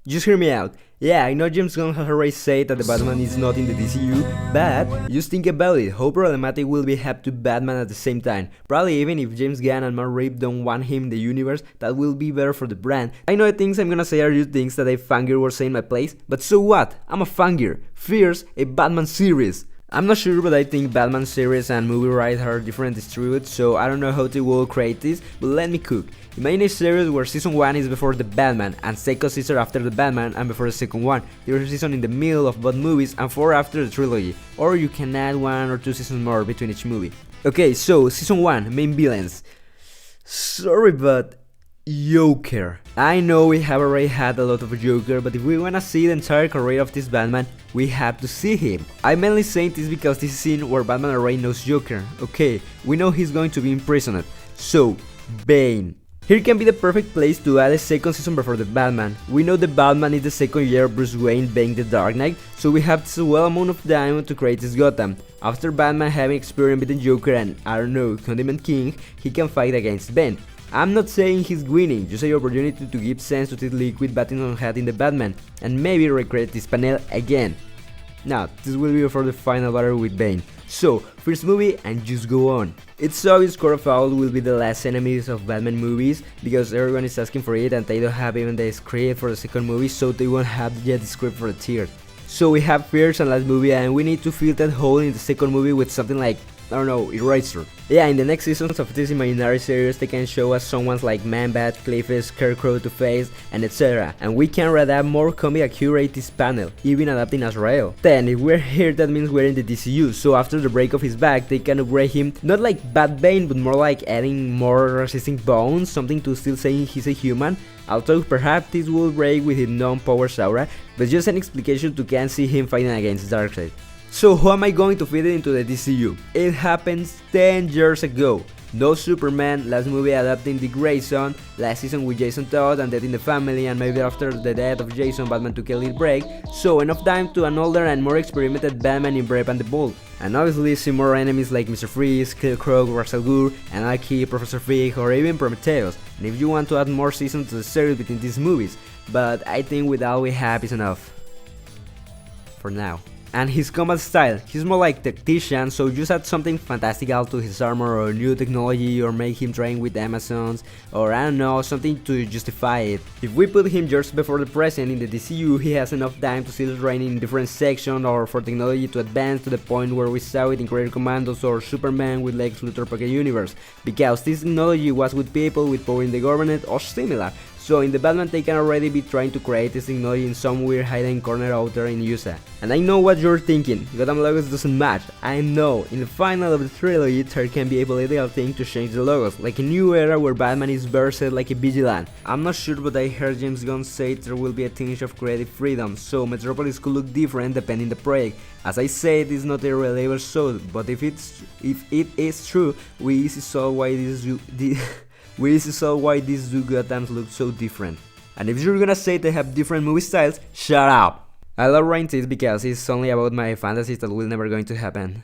Just hear me out. Yeah, I know James Gunn has already said that the Batman is not in the DCU, but just think about it, how problematic will be have two Batman at the same time. Probably even if James Gunn and Matt Reeves don't want him in the universe, that will be better for the brand. I know the things I'm gonna say are just things that a fangirl will say in my place, but so what? I'm a fangirl. First, a Batman series. I'm not sure, but I think Batman series and movie rights are different distributed, so I don't know how they will create this, but let me cook. Imagine a series where season 1 is before the Batman, and second season after the Batman and before the second one, third season in the middle of both movies, and 4 after the trilogy, or you can add 1 or 2 seasons more between each movie. Okay, so season 1, main villains. Sorry, but Joker. I know we have already had a lot of Joker, but if we wanna see the entire career of this Batman, we have to see him. I'm mainly saying this because this is a scene where Batman already knows Joker. Okay, we know he's going to be imprisoned. So, Bane. Here can be the perfect place to add a second season before the Batman. We know the Batman is the second year of Bruce Wayne being the Dark Knight, so we have this well amount of time to create this Gotham. After Batman having experience with the Joker and, I don't know, Condiment King, he can fight against Bane. I'm not saying he's winning, just an opportunity to give sense to this liquid Battinson had in the Batman, and maybe recreate this panel again. Now, this will be for the final battle with Bane. So, first movie and just go on. It's obvious Court of Owls will be the last enemies of Batman movies, because everyone is asking for it and they don't have even the script for the second movie, so they won't have yet the script for the third. So we have first and last movie, and we need to fill that hole in the second movie with something like, I don't know, Eraser. Yeah, in the next seasons of this imaginary series they can show us someone like Man-Bat, Clayface, Scarecrow, Two-Face, and etc. And we can adapt more comic accurate this panel, even adapting Azrael. Then, if we're here, that means we're in the DCU, so after the break of his back, they can upgrade him, not like Bat Bane, but more like adding more resisting bones, something to still saying he's a human. Although perhaps this will break with his non-power aura, but just an explication to can see him fighting against Darkseid. So how am I going to fit it into the DCU? It happens 10 years ago. No Superman, last movie adapting Dick Grayson, last season with Jason Todd and Death in the Family, and maybe after the death of Jason, Batman took a little break, so enough time to an older and more experimented Batman in Brave and the Bold. And obviously see more enemies like Mr. Freeze, Scarecrow, Ra's al Ghul, Anarchy, Professor Fig, or even Prometheus, and if you want to add more seasons to the series between these movies, but I think with all we have is enough. For now. And his combat style, he's more like tactician, so just add something fantastical to his armor or new technology, or make him train with Amazons, or I don't know, something to justify it. If we put him just before the present in the DCU, he has enough time to still train in different sections, or for technology to advance to the point where we saw it in Creator Commandos or Superman with Lex Luthor Pocket Universe, because this technology was with people with power in the government or similar. So in the Batman they can already be trying to create this technology in some weird hidden corner out there in USA. And I know what you're thinking, Gotham logos doesn't match. I know, in the final of the trilogy there can be a political thing to change the logos, like a new era where Batman is versed like a vigilant. I'm not sure, but I heard James Gunn say there will be a tinge of creative freedom, so Metropolis could look different depending the project. As I said, it's not a reliable show, but if it is true, we easily saw why these two Gothams look so different. And if you're gonna say they have different movie styles, shut up! I love writing this because it's only about my fantasies that will never going to happen.